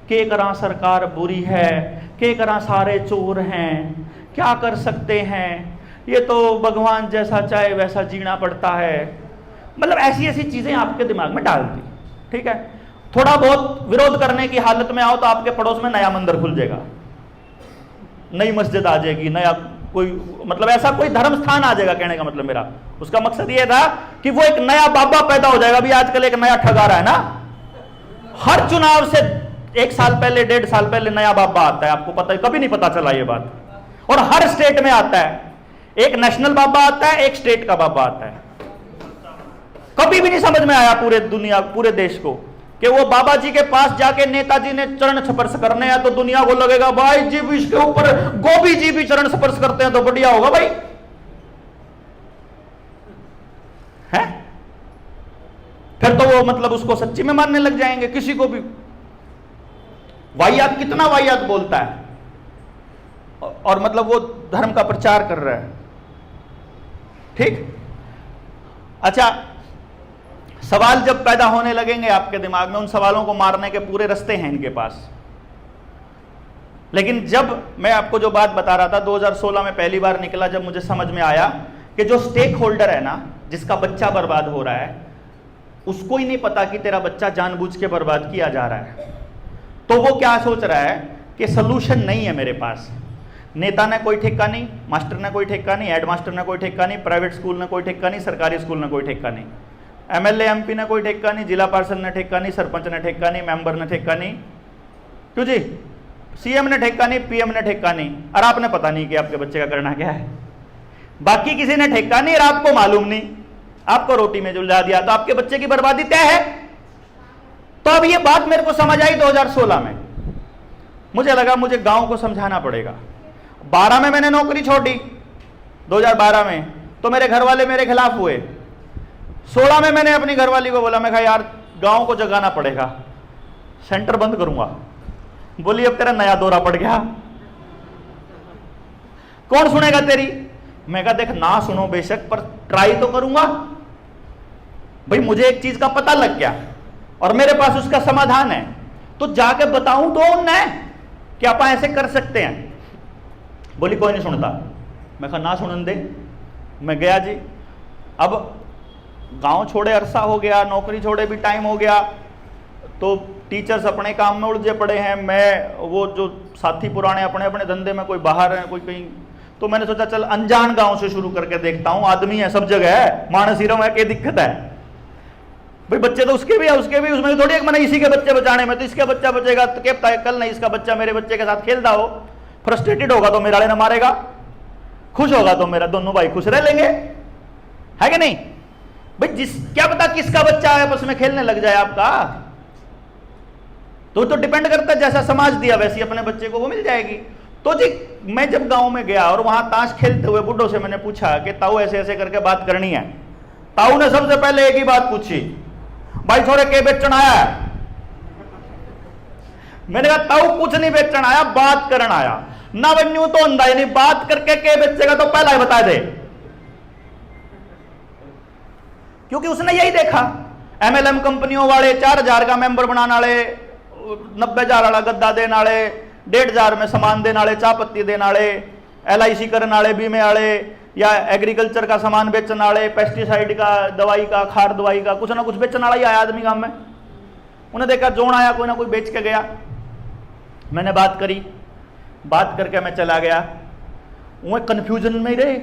के करा सरकार बुरी है, के करा सारे चोर हैं, क्या कर सकते हैं, ये तो भगवान जैसा चाहे वैसा जीना पड़ता है। मतलब ऐसी ऐसी चीजें आपके दिमाग में डाल दी, ठीक है। थोड़ा बहुत विरोध करने की हालत में आओ तो आपके पड़ोस में नया मंदिर खुल जाएगा, नई मस्जिद आ जाएगी, नया कोई मतलब ऐसा कोई धर्म स्थान आ जाएगा, कहने का मतलब मेरा उसका मकसद ये था कि वो एक नया बाबा पैदा हो जाएगा। अभी आजकल एक नया ठग आ रहा है ना, हर चुनाव से 1 साल पहले 1.5 साल पहले नया बाबा आता है, आपको पता है, कभी नहीं पता चला ये बात। और हर स्टेट में आता है, एक नेशनल बाबा आता है, एक स्टेट का बाबा आता है। कभी भी नहीं समझ में आया पूरे दुनिया पूरे देश को कि वो बाबा जी के पास जाके नेताजी ने चरण स्पर्श करने हैं तो दुनिया को लगेगा भाई जी भी इसके ऊपर गोभी जी भी चरण स्पर्श करते हैं तो बढ़िया होगा भाई, है? फिर तो वो मतलब उसको सच्ची में मानने लग जाएंगे किसी को भी। वाहियात, कितना वाहियात बोलता है और मतलब वो धर्म का प्रचार कर रहा है। ठीक, अच्छा, सवाल जब पैदा होने लगेंगे आपके दिमाग में, उन सवालों को मारने के पूरे रास्ते हैं इनके पास। लेकिन जब मैं आपको जो बात बता रहा था 2016 में पहली बार निकला, जब मुझे समझ में आया कि जो स्टेक होल्डर है ना, जिसका बच्चा बर्बाद हो रहा है, उसको ही नहीं पता कि तेरा बच्चा जानबूझ के बर्बाद किया जा रहा है, तो वो क्या सोच रहा है कि सलूशन नहीं है मेरे पास। नेता ने कोई ठेका नहीं, मास्टर ने कोई ठेका नहीं, हेडमास्टर ने कोई ठेका नहीं, प्राइवेट स्कूल ने कोई ठेका नहीं, सरकारी स्कूल ने कोई ठेका नहीं, एमएलए एमपी ने कोई ठेका नहीं, जिला पार्षद ने ठेका नहीं, सरपंच ने ठेका नहीं, मेंबर ने ठेका नहीं, क्यों जी, सीएम ने ठेका नहीं, पीएम ने ठेका नहीं, और आपने पता नहीं कि आपके बच्चे का करना क्या है। बाकी किसी ने ठेका नहीं और आपको मालूम नहीं, आपको रोटी में जुलझा दिया, तो आपके बच्चे की बर्बादी तय है। तो अब ये बात मेरे को समझ आई 2016 में। मुझे लगा मुझे गांव को समझाना पड़ेगा। 12 में मैंने नौकरी छोड़ दी, 2012 में, तो मेरे घर वाले मेरे खिलाफ हुए। 16 में मैंने अपनी घरवाली को बोला, मैं कहा यार गांव को जगाना पड़ेगा, सेंटर बंद करूंगा। बोली अब तेरा नया दौरा पड़ गया, कौन सुनेगा तेरी? मैं कहा देख, ना सुनो बेशक, पर ट्राई तो करूंगा। भाई मुझे एक चीज का पता लग गया और मेरे पास उसका समाधान है, तो जाके बताऊं तो उन्हें कि आप ऐसे कर सकते हैं। बोली कोई नहीं सुनता। मैं कहा ना सुनन दे। मैं गया जी, अब गांव छोड़े अरसा हो गया, नौकरी छोड़े भी टाइम हो गया, तो टीचर्स अपने काम में उलझे पड़े हैं, मैं वो जो साथी पुराने अपने अपने धंधे में, कोई बाहर है कोई कहीं। तो मैंने सोचा चल अनजान गांव से शुरू करके देखता हूं, आदमी है सब जगह है, मानस हीरो है, क्या दिक्कत है भाई? बच्चे तो उसके भी है, उसके भी, उसमें थोड़ी एक मैंने इसी के बच्चे बचाने में, तो इसका बच्चा बचेगा तो क्या पता है कल नहीं इसका बच्चा मेरे बच्चे के साथ खेलता हो, फ्रस्ट्रेटेड होगा तो मेरा लेना मारेगा, खुश होगा तो मेरा, दोनों भाई खुश रह लेंगे, है कि नहीं भाई? क्या पता किसका बच्चा आपस में खेलने लग जाए आपका, तो डिपेंड करता है, जैसा समाज दिया वैसी अपने बच्चे को वो मिल जाएगी। तो जी मैं जब गांव में गया और वहां ताश खेलते हुए बुड्ढों से मैंने पूछा कि ताऊ ऐसे ऐसे करके बात करनी है। ताऊ ने सबसे पहले एक ही बात पूछी, भाई छोरे के बेचन आया है? मैंने कहा ताऊ कुछ नहीं बेचन आया, बात करन आया। ना बनू तो अंधा, यानी बात करके के बेचेगा तो पहला ही बता दे, क्योंकि उसने यही देखा, एमएलएम कंपनियों वाले 4000 का मेंबर बनाने वाले, 90,000 वाला गद्दा देने वाले, 1,500 में सामान देने वाले, चाय पत्ती देने वाले, LIC करने वाले, बीमे वाले, या एग्रीकल्चर का सामान बेचने वाले, पेस्टिसाइड का, दवाई का, खाद दवाई का, कुछ ना कुछ बेचने वाला ही आया आदमी गांव में। उन्हें देखा जोन आया, कोई ना कोई बेच के गया। मैंने बात करी, बात करके मैं चला गया। वो कंफ्यूजन में ही रहे,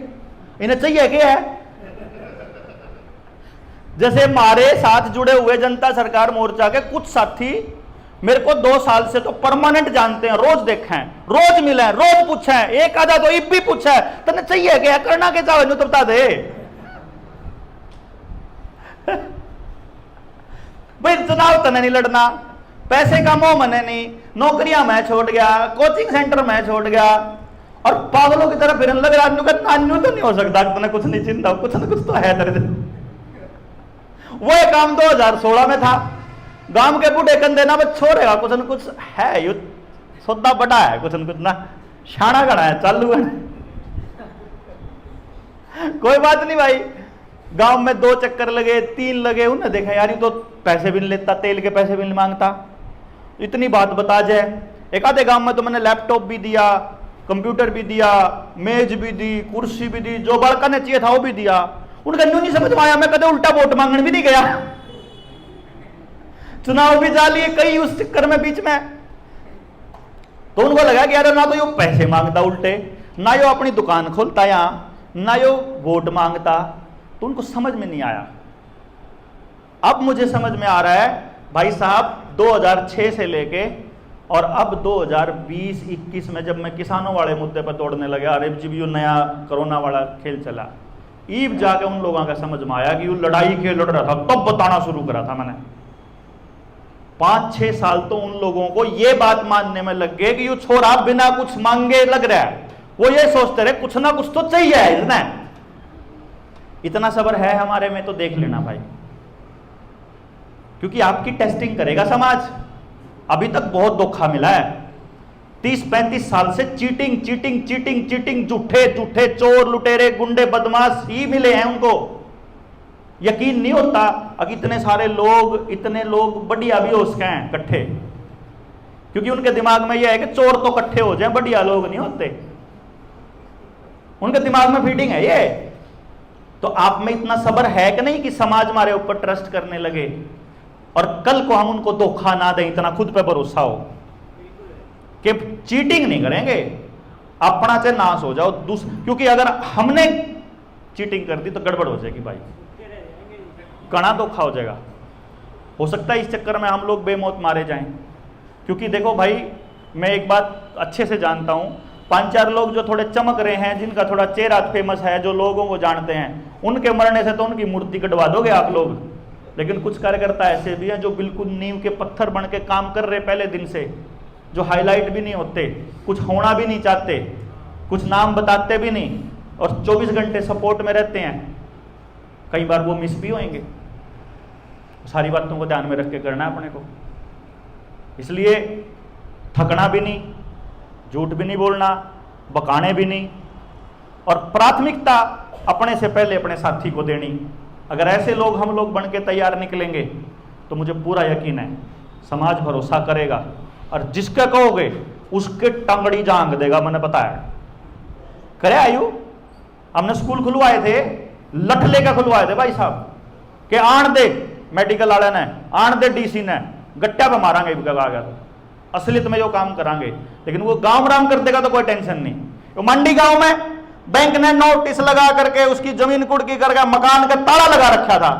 इन्हें चाहिए क्या है? जैसे हमारे साथ जुड़े हुए जनता सरकार मोर्चा के कुछ साथी मेरे को 2 साल से तो परमानेंट जानते हैं, रोज देखे हैं, रोज मिले हैं, रोज पूछे हैं, एक आधा तो इब भी पूछा है तने चाहिए क्या, करना क्या चाहे तो बता दे। भाई चुनाव तने नहीं लड़ना, पैसे का मोह मने नहीं, नौकरियां मैं छोड़ गया, कोचिंग सेंटर मैं छोड़ गया, और पागलों की तरह फिरने लगे। आदमी का नान्यू तो नहीं हो सकता, तने कुछ नहीं चिंता, कुछ ना कुछ तो है तेरे। वो काम 2016 में था, गांव के बूढ़े कंधे ना बस छोड़ेगा, कुछ न कुछ है, युद्ध सौदा बड़ा है, कुछ न कुछ ना शाना गड़ा है, चालू है। कोई बात नहीं भाई, गांव में 2 चक्कर लगे, 3 लगे, उन्हें देखा यार ये तो पैसे भी नहीं लेता, तेल के पैसे भी नहीं मांगता, इतनी बात बता जाए। एक आधे गांव में तो मैंने लैपटॉप भी दिया, कंप्यूटर भी दिया, मेज भी दी, कुर्सी भी दी, जो बड़का ने चाहिए था वो भी दिया। उनका न्यू नहीं समझ में आया, मैं कदे उल्टा वोट मांगने भी नहीं गया, चुनाव भी जा लिए कई उस चक्कर में बीच में। तो उनको लगा कि यार ना तो ये पैसे मांगता उल्टे, ना यो अपनी दुकान खोलता यहां, ना यो वोट मांगता, तो उनको समझ में नहीं आया। अब मुझे समझ में आ रहा है भाई साहब, 2006 से लेके और अब 2020-21 में जब मैं किसानों वाले मुद्दे पर दौड़ने लगा, अरे जब यो नया कोरोना वाला खेल चला, ईब जाके उन लोगों का समझ में आया कि वो लड़ाई के लड़ रहा था, तब बताना शुरू करा था मैंने। 5-6 साल तो उन लोगों को ये बात मानने में लग गए कि ये छोरा बिना कुछ मांगे लग रहा है, वो ये सोचते रहे कुछ ना कुछ तो चाहिए, इतना सब्र है हमारे में तो देख लेना भाई, क्योंकि आपकी टेस्टिंग करेगा समाज। अभी तक बहुत धोखा मिला है, 30-35 साल से चीटिंग चीटिंग चीटिंग चीटिंग, झूठे झूठे चोर लुटेरे गुंडे बदमाश ही मिले हैं उनको। यकीन नहीं होता अगर इतने लोग बढ़िया भी हो सके हैं इकट्ठे, क्योंकि उनके दिमाग में यह है कि चोर तो इकट्ठे हो जाए, बढ़िया लोग नहीं होते, उनके दिमाग में फीडिंग है ये। तो आप में इतना सब्र है कि नहीं कि समाज हमारे ऊपर ट्रस्ट करने लगे और कल को हम उनको धोखा ना दें, इतना खुद पे भरोसा हो कि चीटिंग नहीं करेंगे, अपना से नाश हो जाओ। क्योंकि अगर हमने चीटिंग कर दी तो गड़बड़ हो जाएगी भाई, कड़ा धोखा हो जाएगा। हो सकता है इस चक्कर में हम लोग बेमौत मारे जाएं। क्योंकि देखो भाई, मैं एक बात अच्छे से जानता हूं, 5-4 लोग जो थोड़े चमक रहे हैं, जिनका थोड़ा चेहरा फेमस है, जो लोगों को जानते हैं, उनके मरने से तो उनकी मूर्ति कटवा दोगे आप लोग। लेकिन कुछ कार्यकर्ता ऐसे भी हैं जो बिल्कुल नींव के पत्थर बन के काम कर रहे पहले दिन से, जो हाईलाइट भी नहीं होते, कुछ होना भी नहीं चाहते, कुछ नाम बताते भी नहीं, और 24 घंटे सपोर्ट में रहते हैं। कई बार वो मिस भी होंगे। सारी बातों को ध्यान में रख के करना है अपने को। इसलिए थकना भी नहीं, झूठ भी नहीं बोलना, बकाने भी नहीं, और प्राथमिकता अपने से पहले अपने साथी को देनी। अगर ऐसे लोग हम लोग बन के तैयार निकलेंगे तो मुझे पूरा यकीन है समाज भरोसा करेगा, और जिसके कहोगे उसके टंगड़ी जांग देगा। मैंने बताया करे आयु, हमने स्कूल खुलवाए थे, लठ लेकर खुलवाए थे भाई साहब, कि आन दे मेडिकल वाले ने, आन दे डीसी ने, गट्टा पे मारांगे आ गया तो असलियत में जो काम करांगे। लेकिन वो गांव राम कर देगा तो कोई टेंशन नहीं। वो मंडी गांव में बैंक ने नोटिस लगा करके उसकी जमीन कुड़की करके मकान का ताला लगा रखा था,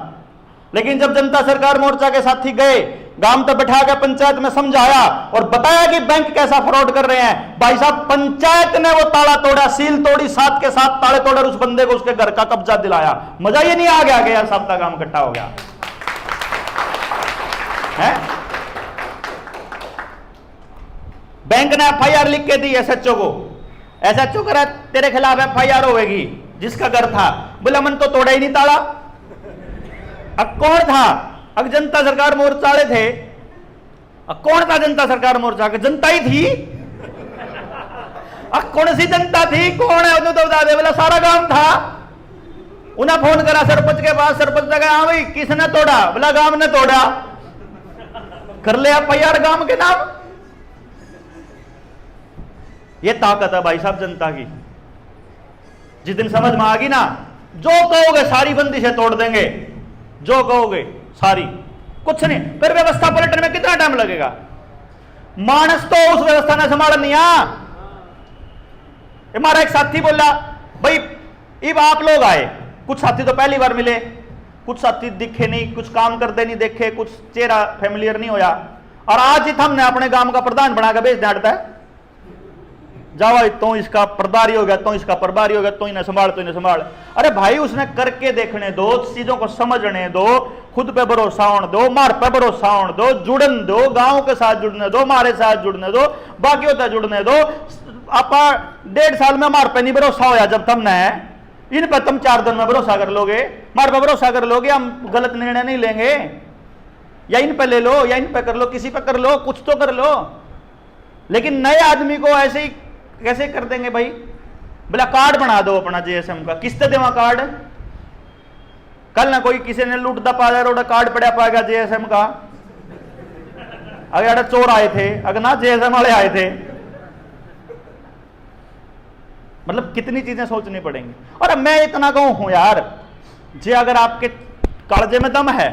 लेकिन जब जनता सरकार मोर्चा के साथी गए, गांव तक बैठा के पंचायत में समझाया और बताया कि बैंक कैसा फ्रॉड कर रहे हैं, भाई साहब पंचायत ने वो ताला तोड़ा, सील तोड़ी, साथ के साथ ताले तोड़े, उस बंदे को उसके घर का कब्जा दिलाया। मजा ये नहीं आ गया कि यार सबका काम इकट्ठा हो गया है। बैंक ने FIR लिख के दी SHO को, SHO करा तेरे खिलाफ FIR होगी, जिसका घर था। बोला मन तो तोड़ा ही नहीं ताला। अब कौन था? अब जनता सरकार मोर्चा वाले थे। अब कौन था जनता सरकार मोर्चा के? जनता ही थी। अब कौन सी जनता थी, कौन है उन्हें तो बता दे। बोला सारा गांव था। उन्हें फोन करा सरपंच के पास, सरपंच ने कहा हाँ भाई किसने तोड़ा? बोला गांव ने तोड़ा। कर ले FIR गांव के नाम। ये ताकत है भाई साहब जनता की। जिस दिन समझ में आ गई ना, जो कहोगे सारी बंदिशें तोड़ देंगे, जो कहोगे सारी, कुछ नहीं। फिर व्यवस्था पलटने में कितना टाइम लगेगा? मानस तो उस व्यवस्था ने संभालनी है। हमारा एक साथी बोला भाई अब आप लोग आए, कुछ साथी तो पहली बार मिले, कुछ साथी दिखे नहीं, कुछ काम करते नहीं देखे, कुछ चेहरा फैमिलियर नहीं होया, और आज ही हमने अपने गांव का प्रधान बना के भेज दिया है। जाओ तो इसका प्रभारी हो गया, तो इसका प्रभारी हो गया, तो इन्हें संभाल, तो इन्हें संभाल। अरे भाई उसने करके देखने दो, चीजों को समझने दो, खुद पे भरोसा होने दो, मार पे भरोसा होने दो, जुड़न दो, गांव के साथ जुड़ने दो, हमारे साथ जुड़ने दो, बाकियों से जुड़ने दो। आप 1.5 साल में मार पे नहीं भरोसा होया, जब तुमने इन पर तुम 4 दिन में भरोसा कर लोगे, मार पे भरोसा कर लोगे, हम गलत निर्णय नहीं लेंगे। या इन पे ले लो, या इन पे कर लो, किसी पे कर लो, कुछ तो कर लो। लेकिन नए आदमी को ऐसे ही कैसे कर देंगे भाई? बोला कार्ड बना दो अपना JSM का, किससे देवा कार्ड? कल ना कोई किसी ने लूटता पा जाए, कार्ड पड़ा पाएगा JSM का। अगर चोर आए थे, अगर ना JSM वाले आए थे, मतलब कितनी चीजें सोचनी पड़ेंगी। और मैं इतना कहूं हूं यार, जे अगर आपके कालजे में दम है,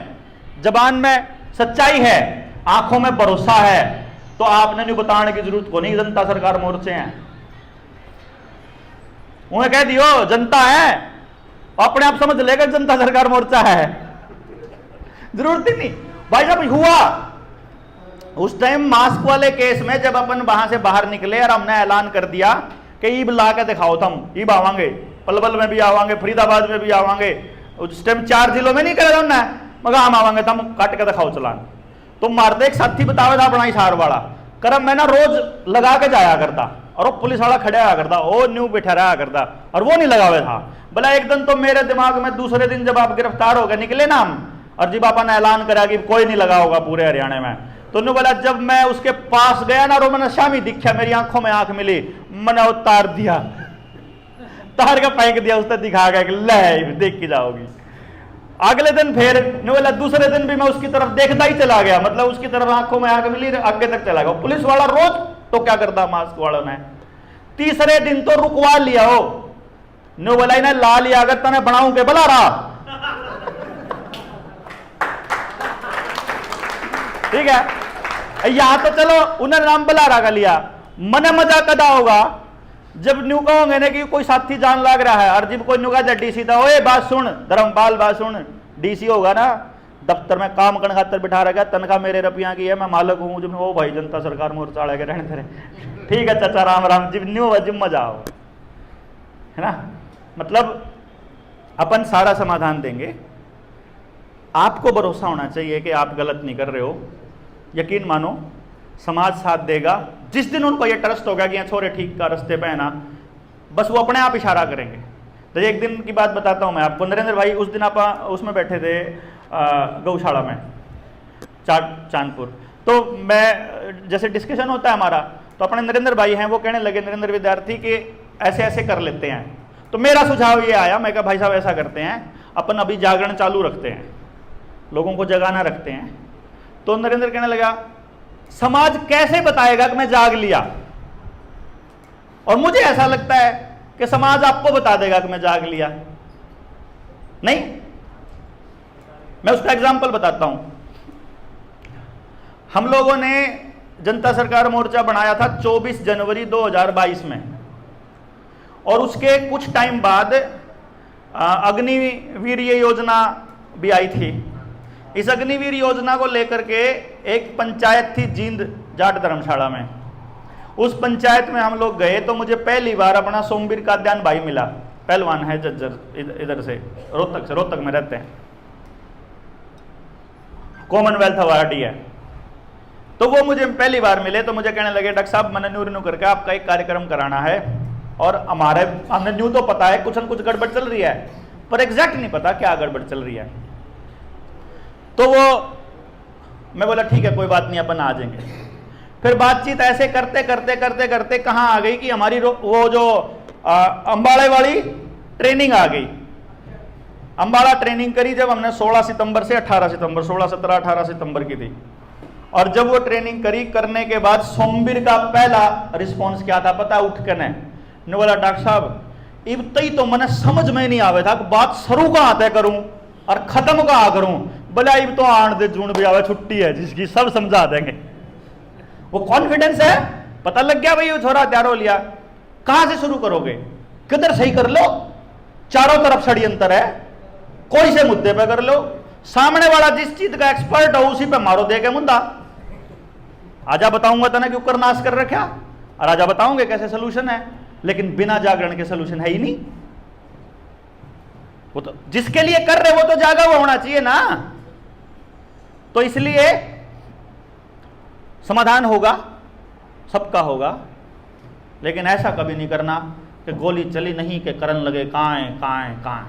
जबान में सच्चाई है, आंखों में भरोसा है, तो आपने नहीं बताने की जरूरत को नहीं। जनता सरकार मोर्चे हैं, उन्हें कह दियो जनता है, अपने आप समझ लेगा जनता सरकार मोर्चा है, जरूरत ही नहीं। भाई साहब हुआ उस टाइम मास्क वाले केस में, जब अपन वहां से बाहर निकले और हमने ऐलान कर दिया कि ईब ला के दिखाओ, तुम ईब आवांगे, पलवल में भी आवांगे, फरीदाबाद में भी आवांगे, उस टाइम 4 जिलों में नहीं करे उन्होंने, मगर हम आवांगे, तुम काट के दिखाओ चलान। तुम मारते एक साथी बतावे था अपना हिसार वाला करम, मैं ना रोज लगा के जाया करता और वो पुलिस वाला खड़ा आया करता, वो न्यू बैठा रहा करता और वो नहीं लगावे था। बोला एक दिन तो मेरे दिमाग में, दूसरे दिन जब आप गिरफ्तार हो गए निकले ना हम, और जब आपने ऐलान करा कि कोई नहीं लगा होगा पूरे हरियाणा में, तो उन्होंने बोला जब मैं उसके पास गया ना, रो मैंने शामी दिखा, मेरी आंखों में आंख मिली, मैंने उतार दिया, तार का फेंक दिया, उसने दिखा गया कि ले देख के जाओगी। अगले दिन फिर बोला, दूसरे दिन भी मैं उसकी तरफ देखता ही चला गया, मतलब उसकी तरफ आंखों में आंख मिली, आगे तक चला गया। पुलिस वाला रोज तो क्या करता मास्क वालों ने, तीसरे दिन तो रुकवा लिया हो, नो बोला इन्हें ला लिया, अगर तने बनाऊं के बुला रहा, ठीक है। यहां तो चलो उन्हें नाम बुला रहा का लिया, मने मजा कदा होगा जब न्यू कहोगे ना कि कोई साथी जान लग रहा है, और जब कोई न्यू का डीसी था, ओए बात सुन धर्मपाल, बात सुन, डीसी होगा ना दफ्तर में काम करने खातर बिठा रखा, तनख्वाह मेरे रुपया की है, मैं मालिक हूं, जब वो भाई जनता सरकार मोर्चा आड़े रहने तेरे, ठीक है चाचा राम राम, जब न्यू जिम मजा आओ, है ना। मतलब अपन सारा समाधान देंगे, आपको भरोसा होना चाहिए कि आप गलत नहीं कर रहे हो, यकीन मानो समाज साथ देगा। जिस दिन उनको ये ट्रस्ट होगा कि छोरे ठीक का रास्ते पे है ना, बस वो अपने आप इशारा करेंगे। तो एक दिन की बात बताता हूँ मैं आपको, नरेंद्र भाई उस दिन आप उसमें बैठे थे गौशाला में चांदपुर, तो मैं जैसे डिस्कशन होता है हमारा, तो अपने नरेंद्र भाई हैं, वो कहने लगे, नरेंद्र विद्यार्थी कि ऐसे ऐसे कर लेते हैं। तो मेरा सुझाव ये आया, मैं कहा भाई साहब ऐसा करते हैं, अपन अभी जागरण चालू रखते हैं, लोगों को जगाना रखते हैं। तो नरेंद्र कहने लगा समाज कैसे बताएगा कि मैं जाग लिया, और मुझे ऐसा लगता है कि समाज आपको बता देगा कि मैं जाग लिया। नहीं, मैं उसका एग्जाम्पल बताता हूं। हम लोगों ने जनता सरकार मोर्चा बनाया था 24 जनवरी 2022 में, और उसके कुछ टाइम बाद अग्निवीर योजना भी आई थी। इस अग्निवीर योजना को लेकर के एक पंचायत थी जींद जाट धर्मशाला में, उस पंचायत में हम लोग गए, तो मुझे पहली बार अपना सोमवीर काद्यान भाई मिला, पहलवान है जज्जर, इधर से रोहतक में रहते हैं, कॉमनवेल्थ अवार्डी है। तो वो मुझे पहली बार मिले, तो मुझे कहने लगे डॉक्टर साहब मैंने न्यू करके आपका एक कार्यक्रम कराना है, और हमने न्यू तो पता है कुछ न कुछ गड़बड़ चल रही है, पर एग्जैक्ट नहीं पता क्या गड़बड़ चल रही है। तो वो मैं बोला ठीक है कोई बात नहीं, अपन आ जाएंगे। फिर बातचीत ऐसे करते करते करते करते कहाँ आ गई कि हमारी वो जो अंबाड़े वाली ट्रेनिंग आ गई। अंबाड़ा ट्रेनिंग करी जब हमने 16 सितंबर से 18 सितंबर, 16, 17, 18 सितंबर की थी। और जब वो ट्रेनिंग करने के बाद सोमवीर का पहला रिस्पॉन्स क्या था पता, उठ के ने बोला डॉक्टर साहब इब तई तो मैंने समझ में नहीं आवे था कि बात शुरू कहाँ तय करूं और खत्म कहाँ करूं। बोला इब तो आन दे जून भी आवे, छुट्टी है जिसकी सब समझा देंगे। वो कॉन्फिडेंस है, पता लग गया भाई वो छोरा तैयार हो लिया। कहां से शुरू करोगे, किधर सही कर लो, चारों तरफ षड्यंत्र है, कोई से मुद्दे पे कर लो, सामने वाला जिस चीज का एक्सपर्ट हो उसी पे मारो दे के मुद्दा। आजा बताऊंगा तना क्यों कर नाश कर रखा, और आजा बताऊंगे कैसे सोल्यूशन है, लेकिन बिना जागरण के सोल्यूशन है ही नहीं। वो तो जिसके लिए कर रहे वो तो जागा हुआ होना चाहिए ना। तो इसलिए समाधान होगा, सबका होगा, लेकिन ऐसा कभी नहीं करना कि गोली चली नहीं कि करन लगे कहां है कहां है कहां है।